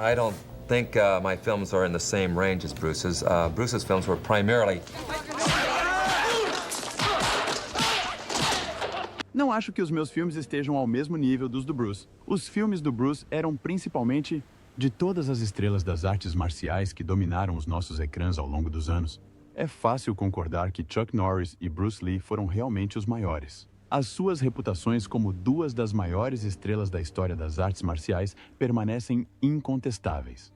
I don't think my films are in the same range as Bruce's. Bruce's films were primarily... Não acho que os meus filmes estejam ao mesmo nível dos do Bruce. Os filmes do Bruce eram principalmente de todas as estrelas das artes marciais que dominaram os nossos ecrãs ao longo dos anos. É fácil concordar que Chuck Norris e Bruce Lee foram realmente os maiores. As suas reputações como duas das maiores estrelas da história das artes marciais permanecem incontestáveis.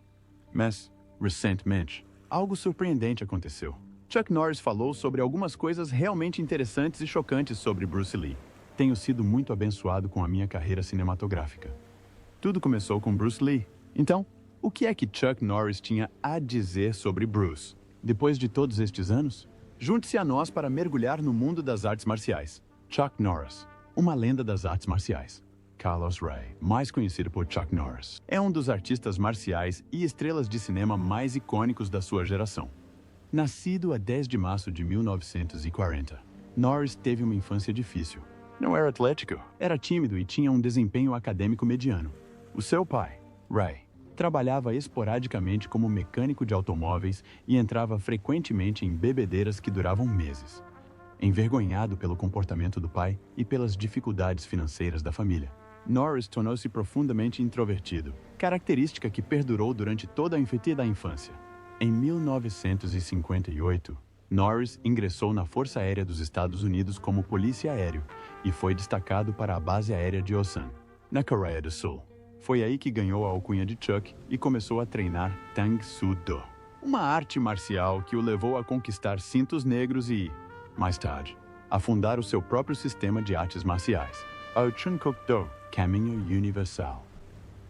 Mas, recentemente, algo surpreendente aconteceu. Chuck Norris falou sobre algumas coisas realmente interessantes e chocantes sobre Bruce Lee. Tenho sido muito abençoado com a minha carreira cinematográfica. Tudo começou com Bruce Lee. Então, o que é que Chuck Norris tinha a dizer sobre Bruce? Depois de todos estes anos, junte-se a nós para mergulhar no mundo das artes marciais. Chuck Norris, uma lenda das artes marciais. Carlos Ray, mais conhecido por Chuck Norris, é um dos artistas marciais e estrelas de cinema mais icônicos da sua geração. Nascido a 10 de março de 1940, Norris teve uma infância difícil. Não era atlético, era tímido e tinha um desempenho acadêmico mediano. O seu pai, Ray, trabalhava esporadicamente como mecânico de automóveis e entrava frequentemente em bebedeiras que duravam meses. Envergonhado pelo comportamento do pai e pelas dificuldades financeiras da família, Norris tornou-se profundamente introvertido, característica que perdurou durante toda a infância. Em 1958, Norris ingressou na Força Aérea dos Estados Unidos como polícia aéreo e foi destacado para a base aérea de Osan, na Coreia do Sul. Foi aí que ganhou a alcunha de Chuck e começou a treinar Tang Soo Do, uma arte marcial que o levou a conquistar cintos negros e, mais tarde, a fundar o seu próprio sistema de artes marciais, o Chun-Kuk Do, Caminho Universal.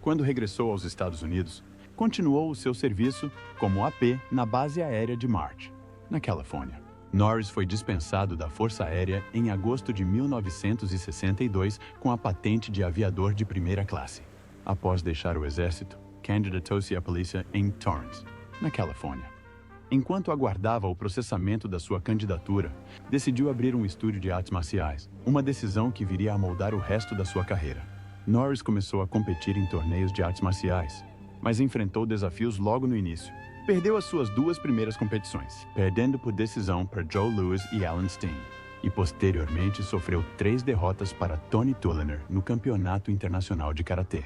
Quando regressou aos Estados Unidos, continuou o seu serviço como AP na base aérea de March, na Califórnia. Norris foi dispensado da Força Aérea em agosto de 1962 com a patente de aviador de primeira classe. Após deixar o exército, candidatou-se à polícia em Torrance, na Califórnia. Enquanto aguardava o processamento da sua candidatura, decidiu abrir um estúdio de artes marciais, uma decisão que viria a moldar o resto da sua carreira. Norris começou a competir em torneios de artes marciais, mas enfrentou desafios logo no início. Perdeu as suas duas primeiras competições, perdendo por decisão para Joe Louis e Alan Steen, e posteriormente sofreu 3 derrotas para Tony Tulliner no Campeonato Internacional de Karatê.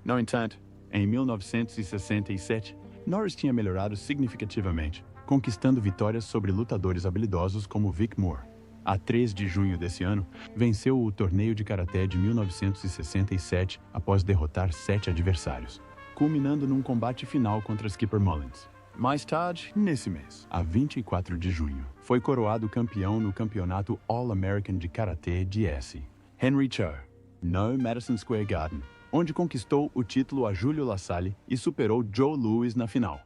No entanto, em 1967, Norris tinha melhorado significativamente, conquistando vitórias sobre lutadores habilidosos como Vic Moore. A 3 de junho desse ano, venceu o torneio de Karaté de 1967 após derrotar 7 adversários, culminando num combate final contra Skipper Mullins. Mais tarde, nesse mês, a 24 de junho, foi coroado campeão no Campeonato All-American de Karaté de S. Henry Cho, no Madison Square Garden, onde conquistou o título a Júlio LaSalle e superou Joe Louis na final.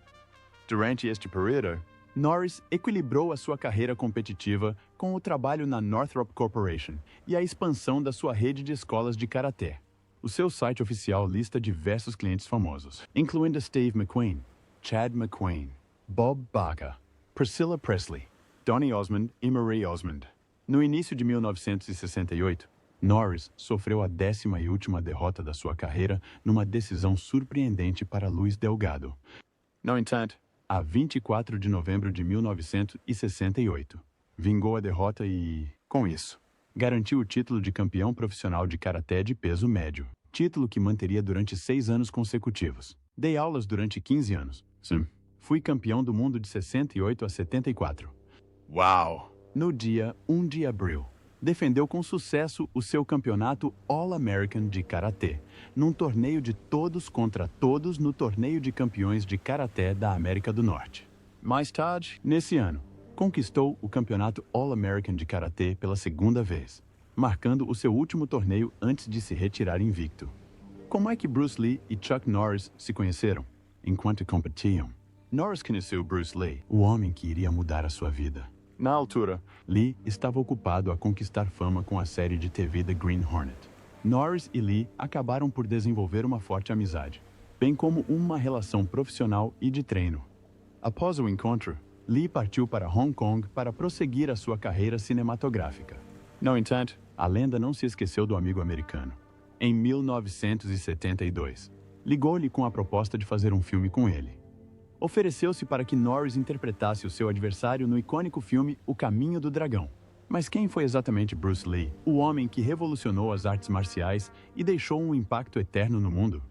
Durante este período, Norris equilibrou a sua carreira competitiva com o trabalho na Northrop Corporation e a expansão da sua rede de escolas de karaté. O seu site oficial lista diversos clientes famosos, incluindo Steve McQueen, Chad McQueen, Bob Baca, Priscilla Presley, Donny Osmond e Marie Osmond. No início de 1968, Norris sofreu a 10ª e última derrota da sua carreira numa decisão surpreendente para Luis Delgado. No entanto, a 24 de novembro de 1968, vingou a derrota e, com isso, garantiu o título de campeão profissional de karaté de peso médio, título que manteria durante 6 anos consecutivos. Dei aulas durante 15 anos. Sim. Fui campeão do mundo de 68 a 74. Uau! No dia 1 de abril, defendeu com sucesso o seu campeonato All-American de Karatê, num torneio de todos contra todos no Torneio de Campeões de Karaté da América do Norte. Mais tarde, nesse ano, conquistou o campeonato All-American de Karatê pela 2ª vez, marcando o seu último torneio antes de se retirar invicto. Como é que Bruce Lee e Chuck Norris se conheceram? Enquanto competiam, Norris conheceu Bruce Lee, o homem que iria mudar a sua vida. Na altura, Lee estava ocupado a conquistar fama com a série de TV The Green Hornet. Norris e Lee acabaram por desenvolver uma forte amizade, bem como uma relação profissional e de treino. Após o encontro, Lee partiu para Hong Kong para prosseguir a sua carreira cinematográfica. No entanto, a lenda não se esqueceu do amigo americano. Em 1972, ligou-lhe com a proposta de fazer um filme com ele. Ofereceu-se para que Norris interpretasse o seu adversário no icônico filme O Caminho do Dragão. Mas quem foi exatamente Bruce Lee, o homem que revolucionou as artes marciais e deixou um impacto eterno no mundo?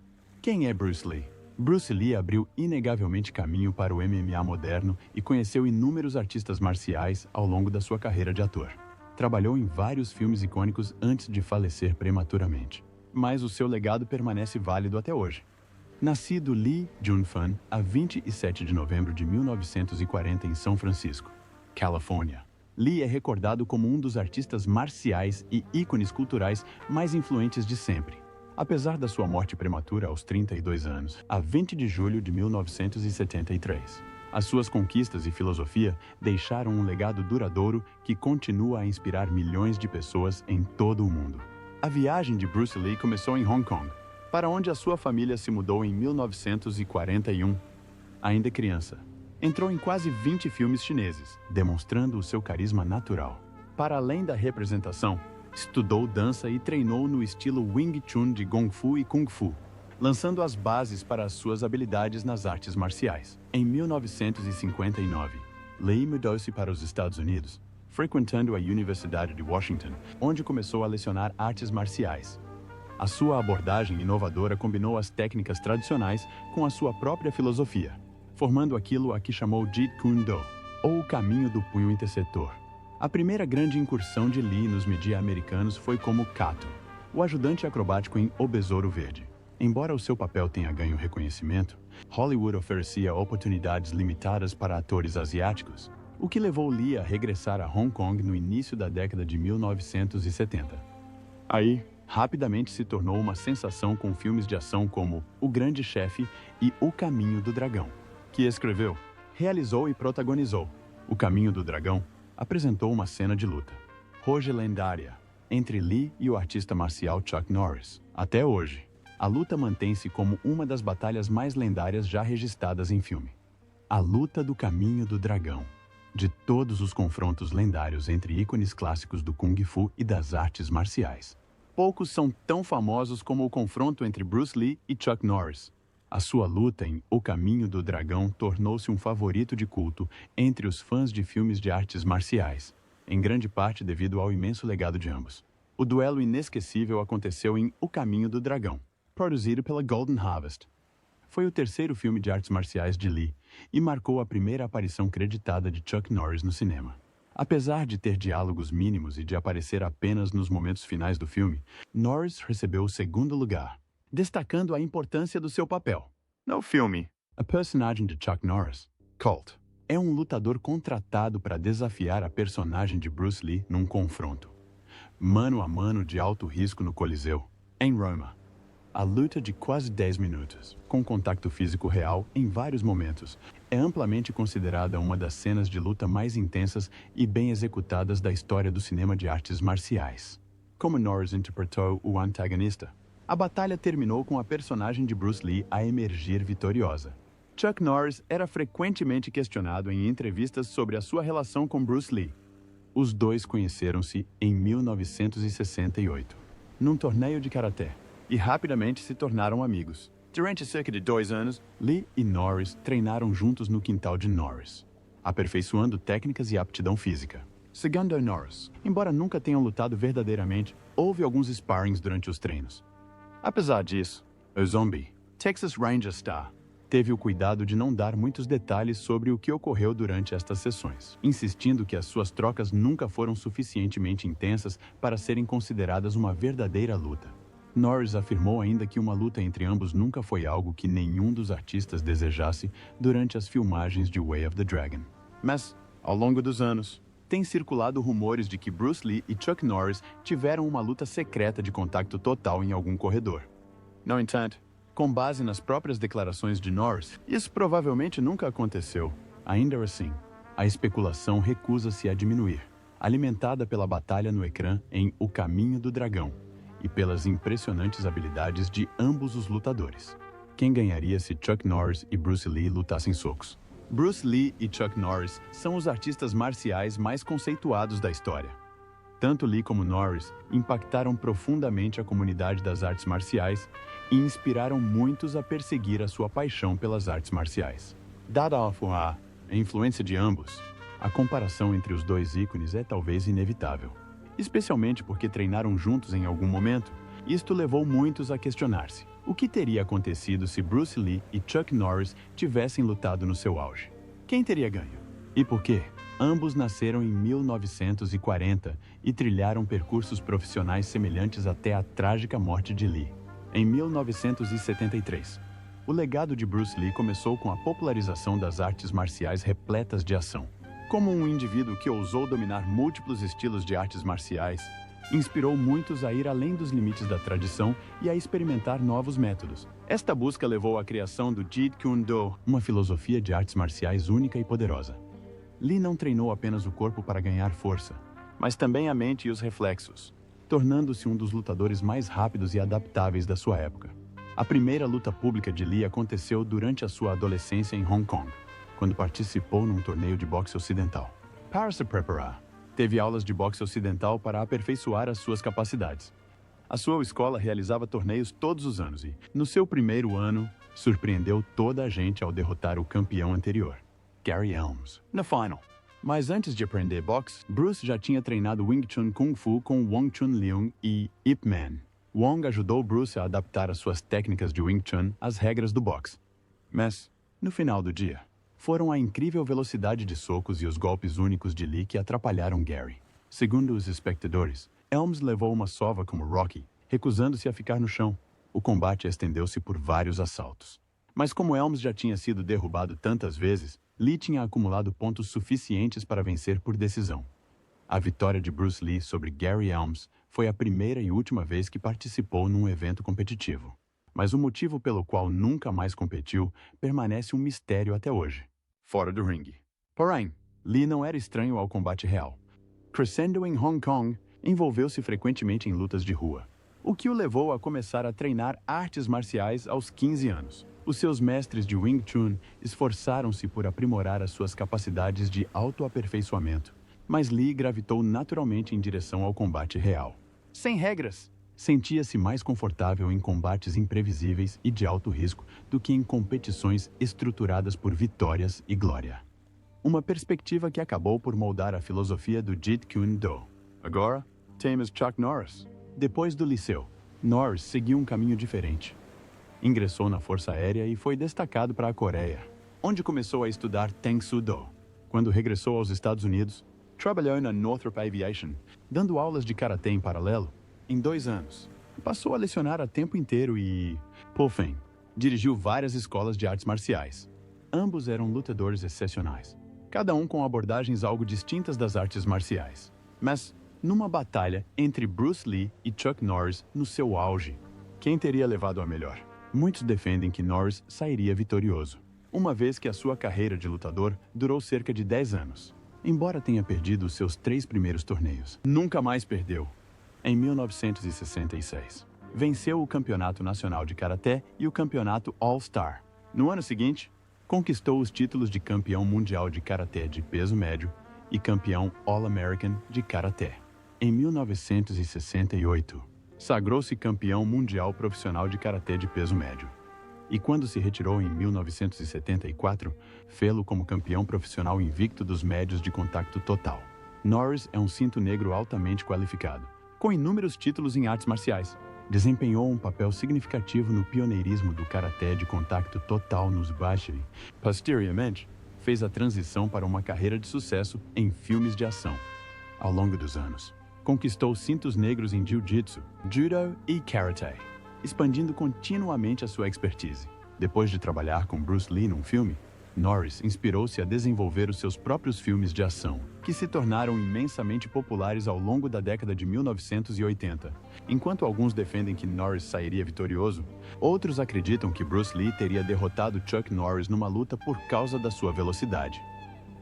Quem é Bruce Lee? Bruce Lee abriu inegavelmente caminho para o MMA moderno e conheceu inúmeros artistas marciais ao longo da sua carreira de ator. Trabalhou em vários filmes icônicos antes de falecer prematuramente, mas o seu legado permanece válido até hoje. Nascido Lee Jun-fan a 27 de novembro de 1940 em São Francisco, Califórnia, Lee é recordado como um dos artistas marciais e ícones culturais mais influentes de sempre. Apesar da sua morte prematura aos 32 anos, a 20 de julho de 1973, as suas conquistas e filosofia deixaram um legado duradouro que continua a inspirar milhões de pessoas em todo o mundo. A viagem de Bruce Lee começou em Hong Kong, para onde a sua família se mudou em 1941. Ainda criança, entrou em quase 20 filmes chineses, demonstrando o seu carisma natural. Para além da representação, estudou dança e treinou no estilo Wing Chun de Kung Fu e Kung Fu, lançando as bases para as suas habilidades nas artes marciais. Em 1959, Lee mudou-se para os Estados Unidos, frequentando a Universidade de Washington, onde começou a lecionar artes marciais. A sua abordagem inovadora combinou as técnicas tradicionais com a sua própria filosofia, formando aquilo a que chamou Jeet Kune Do, ou o caminho do punho interceptor. A primeira grande incursão de Lee nos media americanos foi como Kato, o ajudante acrobático em O Besouro Verde. Embora o seu papel tenha ganho reconhecimento, Hollywood oferecia oportunidades limitadas para atores asiáticos, o que levou Lee a regressar a Hong Kong no início da década de 1970. Aí, rapidamente se tornou uma sensação com filmes de ação como O Grande Chefe e O Caminho do Dragão, que escreveu, realizou e protagonizou. O Caminho do Dragão apresentou uma cena de luta, hoje lendária, entre Lee e o artista marcial Chuck Norris. Até hoje, a luta mantém-se como uma das batalhas mais lendárias já registradas em filme. A luta do Caminho do Dragão. De todos os confrontos lendários entre ícones clássicos do Kung Fu e das artes marciais, poucos são tão famosos como o confronto entre Bruce Lee e Chuck Norris. A sua luta em O Caminho do Dragão tornou-se um favorito de culto entre os fãs de filmes de artes marciais, em grande parte devido ao imenso legado de ambos. O duelo inesquecível aconteceu em O Caminho do Dragão, produzido pela Golden Harvest. Foi o terceiro filme de artes marciais de Lee e marcou a primeira aparição creditada de Chuck Norris no cinema. Apesar de ter diálogos mínimos e de aparecer apenas nos momentos finais do filme, Norris recebeu o segundo lugar, destacando a importância do seu papel. No filme, a personagem de Chuck Norris, Colt, é um lutador contratado para desafiar a personagem de Bruce Lee num confronto mano a mano de alto risco no Coliseu, em Roma. A luta de quase 10 minutos, com contato físico real em vários momentos, é amplamente considerada uma das cenas de luta mais intensas e bem executadas da história do cinema de artes marciais. Como Norris interpretou o antagonista, a batalha terminou com a personagem de Bruce Lee a emergir vitoriosa. Chuck Norris era frequentemente questionado em entrevistas sobre a sua relação com Bruce Lee. Os dois conheceram-se em 1968, num torneio de karatê, e rapidamente se tornaram amigos. Durante cerca de 2 anos, Lee e Norris treinaram juntos no quintal de Norris, aperfeiçoando técnicas e aptidão física. Segundo Norris, embora nunca tenham lutado verdadeiramente, houve alguns sparrings durante os treinos. Apesar disso, o Zombie, Texas Ranger Star, teve o cuidado de não dar muitos detalhes sobre o que ocorreu durante estas sessões, insistindo que as suas trocas nunca foram suficientemente intensas para serem consideradas uma verdadeira luta. Norris afirmou ainda que uma luta entre ambos nunca foi algo que nenhum dos artistas desejasse durante as filmagens de Way of the Dragon. Mas, ao longo dos anos, tem circulado rumores de que Bruce Lee e Chuck Norris tiveram uma luta secreta de contato total em algum corredor. No entanto, com base nas próprias declarações de Norris, isso provavelmente nunca aconteceu. Ainda assim, a especulação recusa-se a diminuir, alimentada pela batalha no ecrã em O Caminho do Dragão e pelas impressionantes habilidades de ambos os lutadores. Quem ganharia se Chuck Norris e Bruce Lee lutassem socos? Bruce Lee e Chuck Norris são os artistas marciais mais conceituados da história. Tanto Lee como Norris impactaram profundamente a comunidade das artes marciais e inspiraram muitos a perseguir a sua paixão pelas artes marciais. Dada a influência de ambos, a comparação entre os dois ícones é talvez inevitável, especialmente porque treinaram juntos em algum momento. Isto levou muitos a questionar-se: o que teria acontecido se Bruce Lee e Chuck Norris tivessem lutado no seu auge? Quem teria ganho? E por quê? Ambos nasceram em 1940 e trilharam percursos profissionais semelhantes até a trágica morte de Lee, em 1973. O legado de Bruce Lee começou com a popularização das artes marciais repletas de ação. Como um indivíduo que ousou dominar múltiplos estilos de artes marciais, inspirou muitos a ir além dos limites da tradição e a experimentar novos métodos. Esta busca levou à criação do Jeet Kune Do, uma filosofia de artes marciais única e poderosa. Lee não treinou apenas o corpo para ganhar força, mas também a mente e os reflexos, tornando-se um dos lutadores mais rápidos e adaptáveis da sua época. A primeira luta pública de Lee aconteceu durante a sua adolescência em Hong Kong, quando participou num torneio de boxe ocidental. Para se preparar, teve aulas de boxe ocidental para aperfeiçoar as suas capacidades. A sua escola realizava torneios todos os anos e, no seu primeiro ano, surpreendeu toda a gente ao derrotar o campeão anterior, Gary Helms, na final. Mas antes de aprender boxe, Bruce já tinha treinado Wing Chun Kung Fu com Wong Chun Leung e Ip Man. Wong ajudou Bruce a adaptar as suas técnicas de Wing Chun às regras do boxe. Mas, no final do dia, foram a incrível velocidade de socos e os golpes únicos de Lee que atrapalharam Gary. Segundo os espectadores, Helms levou uma sova como Rocky, recusando-se a ficar no chão. O combate estendeu-se por vários assaltos. Mas como Helms já tinha sido derrubado tantas vezes, Lee tinha acumulado pontos suficientes para vencer por decisão. A vitória de Bruce Lee sobre Gary Helms foi a primeira e última vez que participou num evento competitivo. Mas o motivo pelo qual nunca mais competiu permanece um mistério até hoje. Fora do ringue. Porém, Lee não era estranho ao combate real. Crescendo em Hong Kong, envolveu-se frequentemente em lutas de rua, o que o levou a começar a treinar artes marciais aos 15 anos. Os seus mestres de Wing Chun esforçaram-se por aprimorar as suas capacidades de autoaperfeiçoamento, mas Lee gravitou naturalmente em direção ao combate real. Sem regras, sentia-se mais confortável em combates imprevisíveis e de alto risco do que em competições estruturadas por vitórias e glória. Uma perspectiva que acabou por moldar a filosofia do Jeet Kune Do. Agora, temos Chuck Norris. Depois do liceu, Norris seguiu um caminho diferente. Ingressou na Força Aérea e foi destacado para a Coreia, onde começou a estudar Tang Soo Do. Quando regressou aos Estados Unidos, trabalhou na Northrop Aviation, dando aulas de karatê em paralelo, em 2 anos. Passou a lecionar a tempo inteiro e, por fim, dirigiu várias escolas de artes marciais. Ambos eram lutadores excepcionais, cada um com abordagens algo distintas das artes marciais. Mas, numa batalha entre Bruce Lee e Chuck Norris no seu auge, quem teria levado a melhor? Muitos defendem que Norris sairia vitorioso, uma vez que a sua carreira de lutador durou cerca de 10 anos. Embora tenha perdido os seus 3 primeiros torneios, nunca mais perdeu. Em 1966, venceu o Campeonato Nacional de Karaté e o Campeonato All-Star. No ano seguinte, conquistou os títulos de campeão mundial de Karaté de peso médio e campeão All-American de Karaté. Em 1968, sagrou-se campeão mundial profissional de Karaté de peso médio. E quando se retirou em 1974, fê-lo como campeão profissional invicto dos médios de contato total. Norris é um cinto negro altamente qualificado, com inúmeros títulos em artes marciais. Desempenhou um papel significativo no pioneirismo do Karaté de contato total nos Bashi. Posteriormente, fez a transição para uma carreira de sucesso em filmes de ação. Ao longo dos anos, conquistou cintos negros em Jiu-Jitsu, Judo e Karate, expandindo continuamente a sua expertise. Depois de trabalhar com Bruce Lee num filme, Norris inspirou-se a desenvolver os seus próprios filmes de ação, que se tornaram imensamente populares ao longo da década de 1980. Enquanto alguns defendem que Norris sairia vitorioso, outros acreditam que Bruce Lee teria derrotado Chuck Norris numa luta por causa da sua velocidade.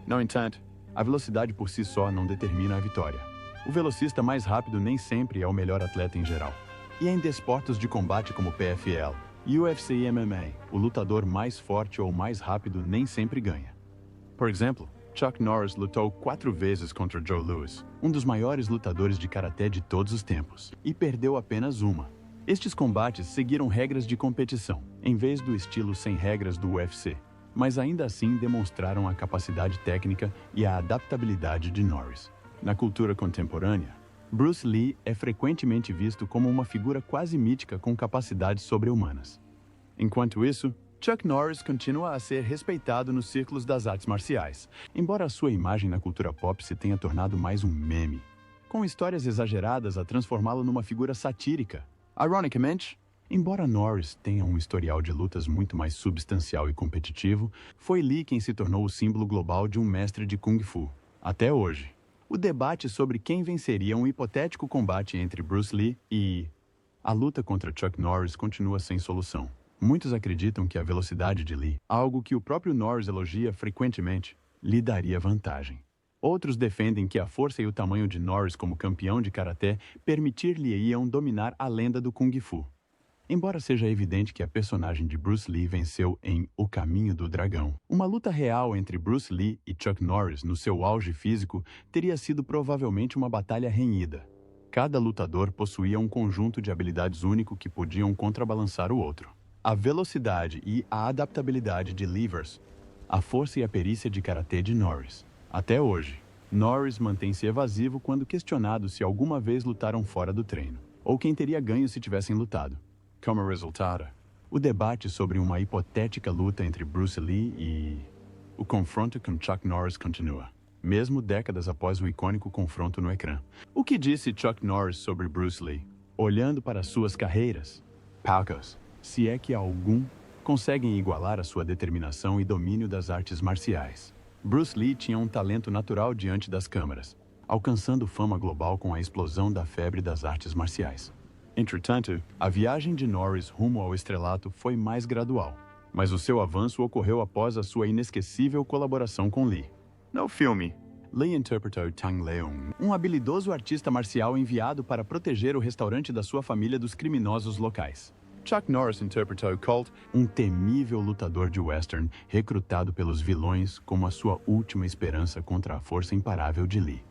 No entanto, a velocidade por si só não determina a vitória. O velocista mais rápido nem sempre é o melhor atleta em geral. E em desportos de combate como PFL, UFC e MMA, o lutador mais forte ou mais rápido nem sempre ganha. Por exemplo, Chuck Norris lutou 4 vezes contra Joe Louis, um dos maiores lutadores de karaté de todos os tempos, e perdeu apenas uma. Estes combates seguiram regras de competição, em vez do estilo sem regras do UFC, mas ainda assim demonstraram a capacidade técnica e a adaptabilidade de Norris. Na cultura contemporânea, Bruce Lee é frequentemente visto como uma figura quase mítica com capacidades sobre-humanas. Enquanto isso, Chuck Norris continua a ser respeitado nos círculos das artes marciais, embora a sua imagem na cultura pop se tenha tornado mais um meme, com histórias exageradas a transformá-lo numa figura satírica. Ironicamente, embora Norris tenha um historial de lutas muito mais substancial e competitivo, foi Lee quem se tornou o símbolo global de um mestre de Kung Fu. Até hoje, o debate sobre quem venceria um hipotético combate entre Bruce Lee e a luta contra Chuck Norris continua sem solução. Muitos acreditam que a velocidade de Lee, algo que o próprio Norris elogia frequentemente, lhe daria vantagem. Outros defendem que a força e o tamanho de Norris como campeão de karatê permitir-lhe-iam dominar a lenda do Kung Fu. Embora seja evidente que a personagem de Bruce Lee venceu em O Caminho do Dragão, uma luta real entre Bruce Lee e Chuck Norris no seu auge físico teria sido provavelmente uma batalha renhida. Cada lutador possuía um conjunto de habilidades único que podiam contrabalançar o outro. A velocidade e a adaptabilidade de Lee versus a força e a perícia de karatê de Norris. Até hoje, Norris mantém-se evasivo quando questionado se alguma vez lutaram fora do treino, ou quem teria ganho se tivessem lutado. Como resultado, o debate sobre uma hipotética luta entre Bruce Lee e o confronto com Chuck Norris continua, mesmo décadas após o icônico confronto no ecrã. O que disse Chuck Norris sobre Bruce Lee? Olhando para suas carreiras, poucos, se é que algum, conseguem igualar a sua determinação e domínio das artes marciais. Bruce Lee tinha um talento natural diante das câmeras, alcançando fama global com a explosão da febre das artes marciais. Entretanto, a viagem de Norris rumo ao estrelato foi mais gradual, mas o seu avanço ocorreu após a sua inesquecível colaboração com Lee. No filme, Lee interpretou Tang Leung, um habilidoso artista marcial enviado para proteger o restaurante da sua família dos criminosos locais. Chuck Norris interpretou Colt, um temível lutador de western recrutado pelos vilões como a sua última esperança contra a força imparável de Lee.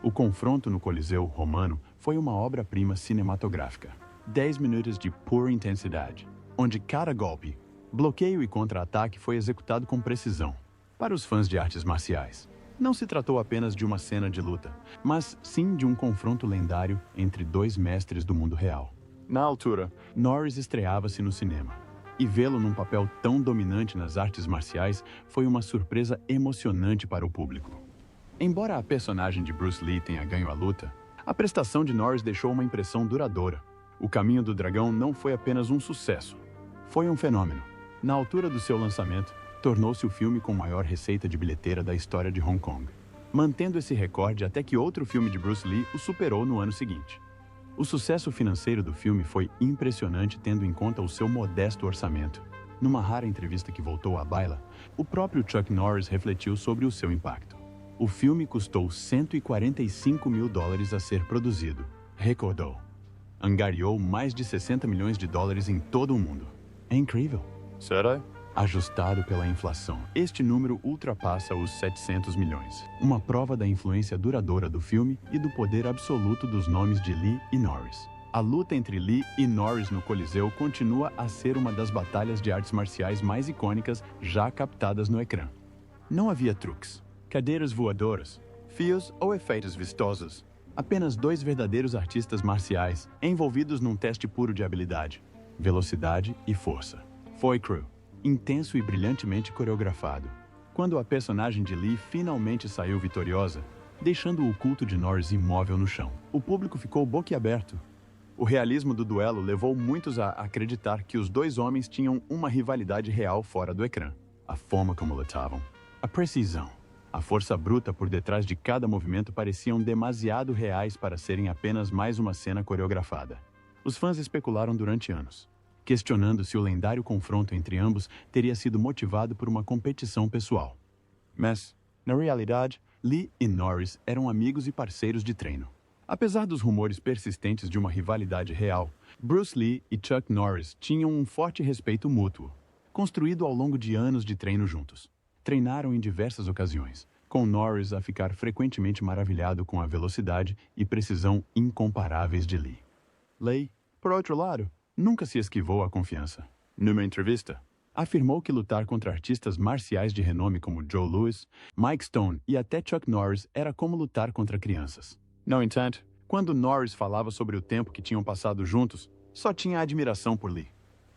O confronto no Coliseu Romano foi uma obra-prima cinematográfica. 10 minutos de pura intensidade, onde cada golpe, bloqueio e contra-ataque foi executado com precisão. Para os fãs de artes marciais, não se tratou apenas de uma cena de luta, mas sim de um confronto lendário entre dois mestres do mundo real. Na altura, Norris estreava-se no cinema, e vê-lo num papel tão dominante nas artes marciais foi uma surpresa emocionante para o público. Embora a personagem de Bruce Lee tenha ganho a luta, a prestação de Norris deixou uma impressão duradoura. O Caminho do Dragão não foi apenas um sucesso, foi um fenômeno. Na altura do seu lançamento, tornou-se o filme com maior receita de bilheteira da história de Hong Kong, mantendo esse recorde até que outro filme de Bruce Lee o superou no ano seguinte. O sucesso financeiro do filme foi impressionante tendo em conta o seu modesto orçamento. Numa rara entrevista que voltou à baila, o próprio Chuck Norris refletiu sobre o seu impacto. O filme custou $145 mil a ser produzido, recordou. Angariou mais de $60 milhões em todo o mundo. É incrível. Será? Ajustado pela inflação, este número ultrapassa os 700 milhões. Uma prova da influência duradoura do filme e do poder absoluto dos nomes de Lee e Norris. A luta entre Lee e Norris no Coliseu continua a ser uma das batalhas de artes marciais mais icônicas já captadas no ecrã. Não havia truques, cadeiras voadoras, fios ou efeitos vistosos. Apenas dois verdadeiros artistas marciais envolvidos num teste puro de habilidade, velocidade e força. Foi cru, intenso e brilhantemente coreografado. Quando a personagem de Lee finalmente saiu vitoriosa, deixando o culto de Norris imóvel no chão, o público ficou boquiaberto. O realismo do duelo levou muitos a acreditar que os dois homens tinham uma rivalidade real fora do ecrã. A forma como lutavam, a precisão, a força bruta por detrás de cada movimento pareciam demasiado reais para serem apenas mais uma cena coreografada. Os fãs especularam durante anos, questionando se o lendário confronto entre ambos teria sido motivado por uma competição pessoal. Mas, na realidade, Lee e Norris eram amigos e parceiros de treino. Apesar dos rumores persistentes de uma rivalidade real, Bruce Lee e Chuck Norris tinham um forte respeito mútuo, construído ao longo de anos de treino juntos. Treinaram em diversas ocasiões, com Norris a ficar frequentemente maravilhado com a velocidade e precisão incomparáveis de Lee. Lee, por outro lado, Nunca se esquivou à confiança. Numa entrevista, afirmou que lutar contra artistas marciais de renome como Joe Louis, Mike Stone e até Chuck Norris era como lutar contra crianças. No entanto, quando Norris falava sobre o tempo que tinham passado juntos, só tinha admiração por Lee.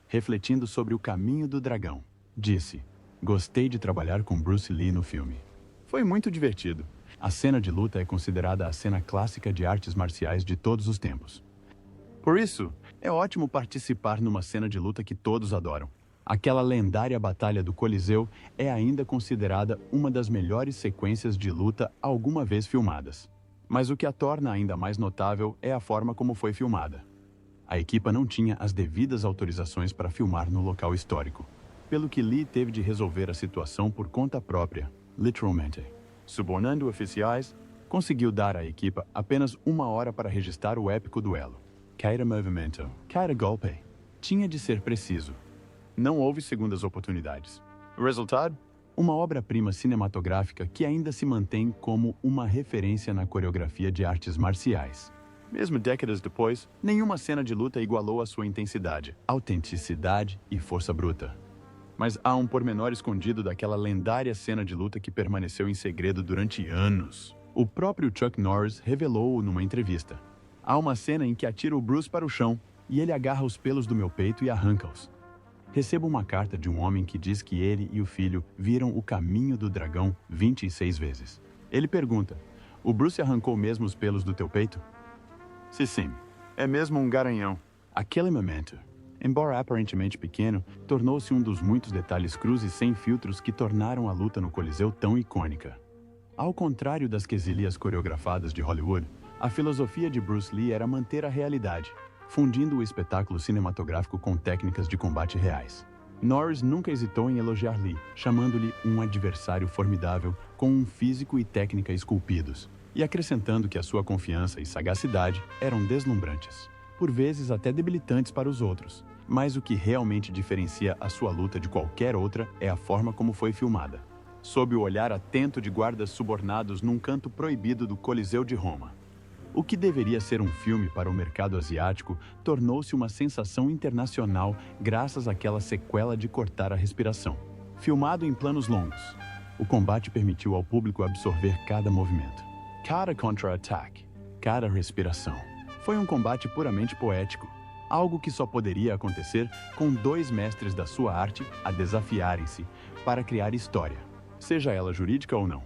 Refletindo sobre O Caminho do Dragão, disse: "Gostei de trabalhar com Bruce Lee no filme. Foi muito divertido. A cena de luta é considerada a cena clássica de artes marciais de todos os tempos. Por isso, é ótimo participar numa cena de luta que todos adoram. Aquela lendária Batalha do Coliseu é ainda considerada uma das melhores sequências de luta alguma vez filmadas. Mas o que a torna ainda mais notável é a forma como foi filmada. A equipa não tinha as devidas autorizações para filmar no local histórico, pelo que Lee teve de resolver a situação por conta própria, literalmente. Subornando oficiais, conseguiu dar à equipa apenas 1 hora para registrar o épico duelo. Cada movimento, cada golpe, tinha de ser preciso. Não houve segundas oportunidades. O resultado? Uma obra-prima cinematográfica que ainda se mantém como uma referência na coreografia de artes marciais. Mesmo décadas depois, nenhuma cena de luta igualou a sua intensidade, autenticidade e força bruta. Mas há um pormenor escondido daquela lendária cena de luta que permaneceu em segredo durante anos. O próprio Chuck Norris revelou-o numa entrevista. Há uma cena em que atira o Bruce para o chão e ele agarra os pelos do meu peito e arranca-os. Recebo uma carta de um homem que diz que ele e o filho viram O Caminho do Dragão 26 vezes. Ele pergunta: "O Bruce arrancou mesmo os pelos do teu peito?" Sim, é mesmo um garanhão. Aquele momento, embora aparentemente pequeno, tornou-se um dos muitos detalhes crus e sem filtros que tornaram a luta no Coliseu tão icônica. Ao contrário das quesilhas coreografadas de Hollywood, a filosofia de Bruce Lee era manter a realidade, fundindo o espetáculo cinematográfico com técnicas de combate reais. Norris nunca hesitou em elogiar Lee, chamando-lhe um adversário formidável com um físico e técnica esculpidos, e acrescentando que a sua confiança e sagacidade eram deslumbrantes, por vezes até debilitantes para os outros. Mas o que realmente diferencia a sua luta de qualquer outra é a forma como foi filmada, sob o olhar atento de guardas subornados num canto proibido do Coliseu de Roma. O que deveria ser um filme para o mercado asiático tornou-se uma sensação internacional graças àquela sequela de cortar a respiração. Filmado em planos longos, o combate permitiu ao público absorver cada movimento, cada contra-ataque, cada respiração. Foi um combate puramente poético, algo que só poderia acontecer com dois mestres da sua arte a desafiarem-se para criar história, seja ela jurídica ou não.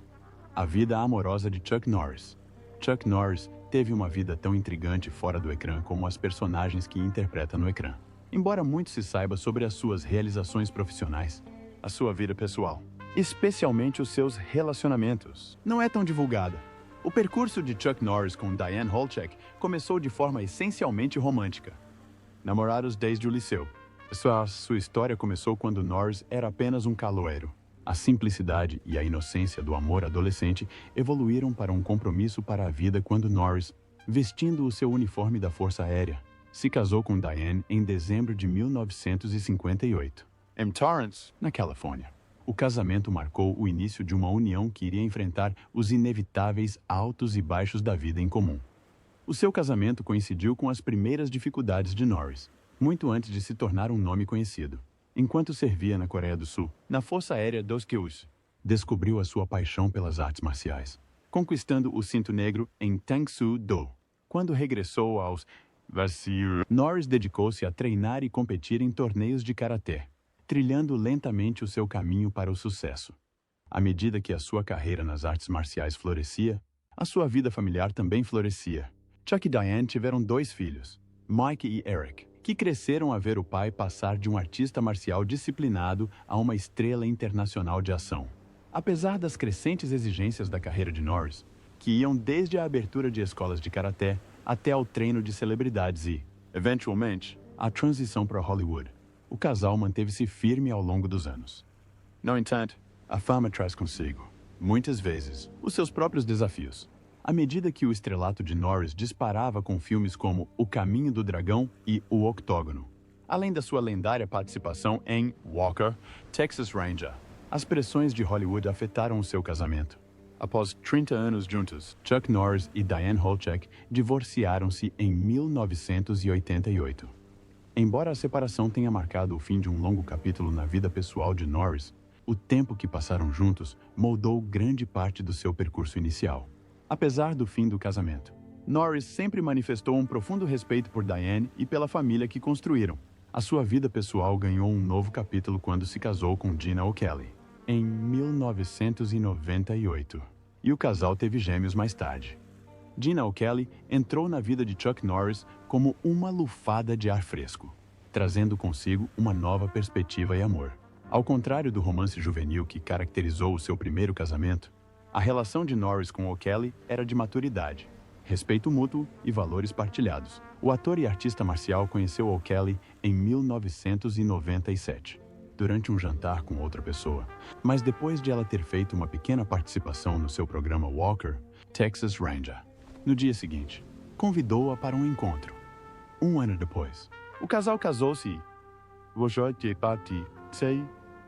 A vida amorosa de Chuck Norris. Chuck Norris teve uma vida tão intrigante fora do ecrã como as personagens que interpreta no ecrã. Embora muito se saiba sobre as suas realizações profissionais, a sua vida pessoal, especialmente os seus relacionamentos, não é tão divulgada. O percurso de Chuck Norris com Diane Holchek começou de forma essencialmente romântica. Namorados desde o liceu. Sua história começou quando Norris era apenas um caloeiro. A simplicidade e a inocência do amor adolescente evoluíram para um compromisso para a vida quando Norris, vestindo o seu uniforme da Força Aérea, se casou com Diane em dezembro de 1958, em Torrance, na Califórnia. O casamento marcou o início de uma união que iria enfrentar os inevitáveis altos e baixos da vida em comum. O seu casamento coincidiu com as primeiras dificuldades de Norris, muito antes de se tornar um nome conhecido. Enquanto servia na Coreia do Sul, na Força Aérea dos Kyus, descobriu a sua paixão pelas artes marciais, conquistando o cinto negro em Tangsu-do. Quando regressou aos Vassir, Norris dedicou-se a treinar e competir em torneios de karatê, trilhando lentamente o seu caminho para o sucesso. À medida que a sua carreira nas artes marciais florescia, a sua vida familiar também florescia. Chuck e Diane tiveram 2 filhos, Mike e Eric, que cresceram a ver o pai passar de um artista marcial disciplinado a uma estrela internacional de ação. Apesar das crescentes exigências da carreira de Norris, que iam desde a abertura de escolas de karatê até ao treino de celebridades e, eventualmente, a transição para Hollywood, o casal manteve-se firme ao longo dos anos. No entanto, a fama traz consigo, muitas vezes, os seus próprios desafios. À medida que o estrelato de Norris disparava com filmes como O Caminho do Dragão e O Octógono, além da sua lendária participação em Walker, Texas Ranger, as pressões de Hollywood afetaram o seu casamento. Após 30 anos juntos, Chuck Norris e Diane Holchek divorciaram-se em 1988. Embora a separação tenha marcado o fim de um longo capítulo na vida pessoal de Norris, o tempo que passaram juntos moldou grande parte do seu percurso inicial. Apesar do fim do casamento, Norris sempre manifestou um profundo respeito por Diane e pela família que construíram. A sua vida pessoal ganhou um novo capítulo quando se casou com Gina O'Kelly, em 1998, e o casal teve gêmeos mais tarde. Gina O'Kelly entrou na vida de Chuck Norris como uma lufada de ar fresco, trazendo consigo uma nova perspectiva e amor. Ao contrário do romance juvenil que caracterizou o seu primeiro casamento, a relação de Norris com O'Kelly era de maturidade, respeito mútuo e valores partilhados. O ator e artista marcial conheceu O'Kelly em 1997, durante um jantar com outra pessoa, mas depois de ela ter feito uma pequena participação no seu programa Walker, Texas Ranger. No dia seguinte, convidou-a para um encontro. Um ano depois, o casal casou-se e,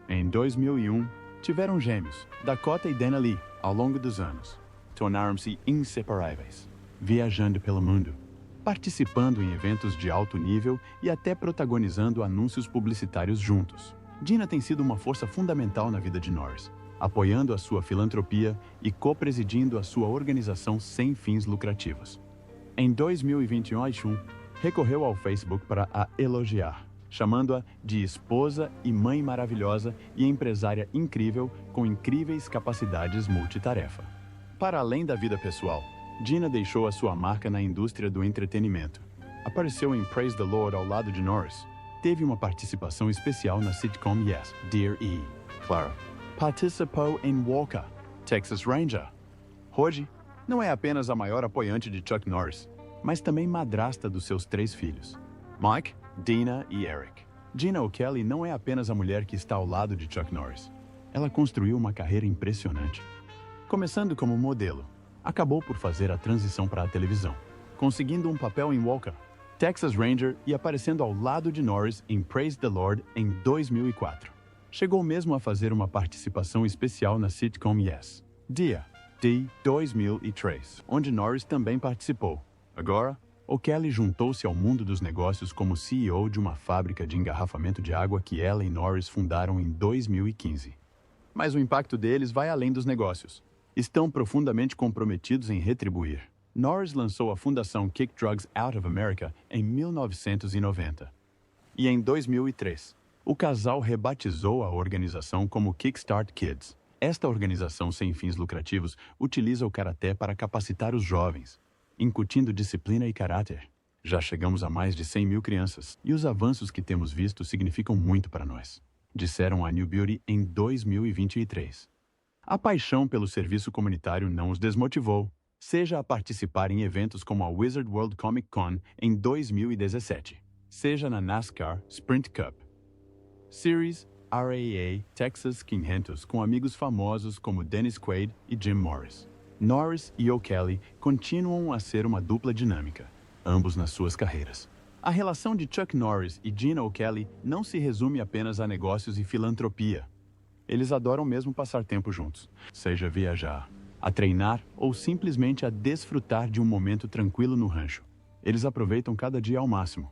em 2001, tiveram gêmeos, Dakota e Dana Lee. Ao longo dos anos, tornaram-se inseparáveis, viajando pelo mundo, participando em eventos de alto nível e até protagonizando anúncios publicitários juntos. Gina tem sido uma força fundamental na vida de Norris, apoiando a sua filantropia e co-presidindo a sua organização sem fins lucrativos. Em 2021, recorreu ao Facebook para a elogiar, chamando-a de esposa e mãe maravilhosa e empresária incrível com incríveis capacidades multitarefa. Para além da vida pessoal, Gina deixou a sua marca na indústria do entretenimento. Apareceu em Praise the Lord ao lado de Norris. Teve uma participação especial na sitcom Yes, Dear E. Claro. Participou em Walker, Texas Ranger. Hoje, não é apenas a maior apoiante de Chuck Norris, mas também madrasta dos seus 3 filhos, Mike, Dina e Eric. Gina O'Kelly não é apenas a mulher que está ao lado de Chuck Norris. Ela construiu uma carreira impressionante. Começando como modelo, acabou por fazer a transição para a televisão, conseguindo um papel em Walker, Texas Ranger e aparecendo ao lado de Norris em Praise the Lord em 2004. Chegou mesmo a fazer uma participação especial na sitcom Yes, Dear de 2003, onde Norris também participou. Agora, O'Kelly juntou-se ao mundo dos negócios como CEO de uma fábrica de engarrafamento de água que ela e Norris fundaram em 2015. Mas o impacto deles vai além dos negócios. Estão profundamente comprometidos em retribuir. Norris lançou a fundação Kick Drugs Out of America em 1990. E em 2003, o casal rebatizou a organização como Kickstart Kids. Esta organização sem fins lucrativos utiliza o karatê para capacitar os jovens, incutindo disciplina e caráter. Já chegamos a mais de 100 mil crianças, e os avanços que temos visto significam muito para nós, disseram a New Beauty em 2023. A paixão pelo serviço comunitário não os desmotivou, seja a participar em eventos como a Wizard World Comic Con em 2017, seja na NASCAR Sprint Cup Series RAA Texas 500 com amigos famosos como Dennis Quaid e Jim Morris. Norris e O'Kelly continuam a ser uma dupla dinâmica, ambos nas suas carreiras. A relação de Chuck Norris e Gina O'Kelly não se resume apenas a negócios e filantropia. Eles adoram mesmo passar tempo juntos, seja viajar, a treinar ou simplesmente a desfrutar de um momento tranquilo no rancho. Eles aproveitam cada dia ao máximo.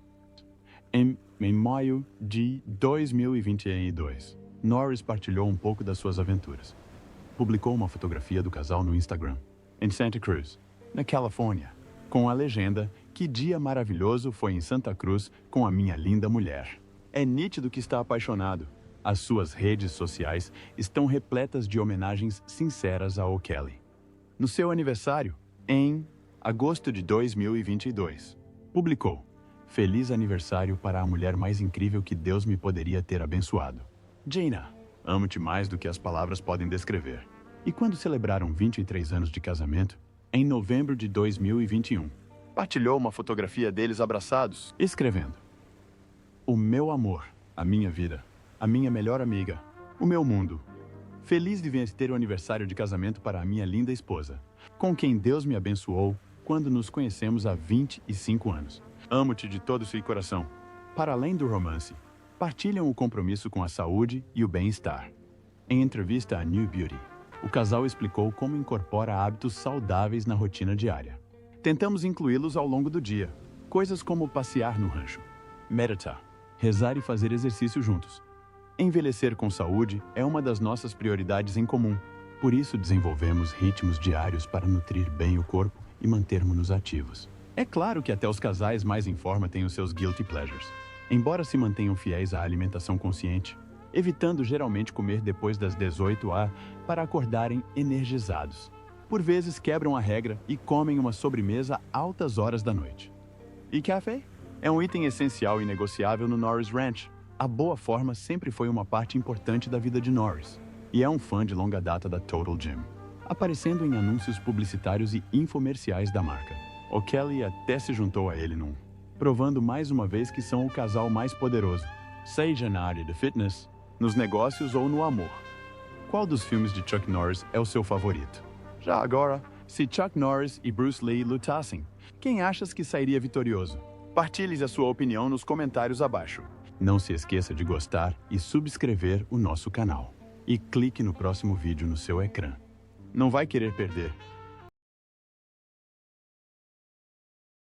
Em maio de 2022, Norris partilhou um pouco das suas aventuras. Publicou uma fotografia do casal no Instagram, em Santa Cruz, na Califórnia, com a legenda "Que dia maravilhoso foi em Santa Cruz com a minha linda mulher". É nítido que está apaixonado. As suas redes sociais estão repletas de homenagens sinceras a O'Kelly. No seu aniversário, em agosto de 2022, publicou: "Feliz aniversário para a mulher mais incrível que Deus me poderia ter abençoado. Gina, amo-te mais do que as palavras podem descrever". E quando celebraram 23 anos de casamento, em novembro de 2021, partilhou uma fotografia deles abraçados, escrevendo: "O meu amor, a minha vida, a minha melhor amiga, o meu mundo. Feliz de vir ter o aniversário de casamento para a minha linda esposa, com quem Deus me abençoou quando nos conhecemos há 25 anos. Amo-te de todo o seu coração". Para além do romance, partilham o compromisso com a saúde e o bem-estar. Em entrevista à New Beauty, o casal explicou como incorpora hábitos saudáveis na rotina diária. "Tentamos incluí-los ao longo do dia, coisas como passear no rancho, meditar, rezar e fazer exercício juntos. Envelhecer com saúde é uma das nossas prioridades em comum. Por isso, desenvolvemos ritmos diários para nutrir bem o corpo e mantermos-nos ativos. É claro que até os casais mais em forma têm os seus guilty pleasures. Embora se mantenham fiéis à alimentação consciente, evitando geralmente comer depois das 18h para acordarem energizados. Por vezes quebram a regra e comem uma sobremesa a altas horas da noite. E café? É um item essencial e negociável no Norris Ranch. A boa forma sempre foi uma parte importante da vida de Norris, e é um fã de longa data da Total Gym, aparecendo em anúncios publicitários e infomerciais da marca. O Kelly até se juntou a ele provando mais uma vez que são o casal mais poderoso, seja na área de fitness, nos negócios ou no amor. Qual dos filmes de Chuck Norris é o seu favorito? Já agora, se Chuck Norris e Bruce Lee lutassem, quem achas que sairia vitorioso? Partilhe a sua opinião nos comentários abaixo. Não se esqueça de gostar e subscrever o nosso canal. E clique no próximo vídeo no seu ecrã. Não vai querer perder.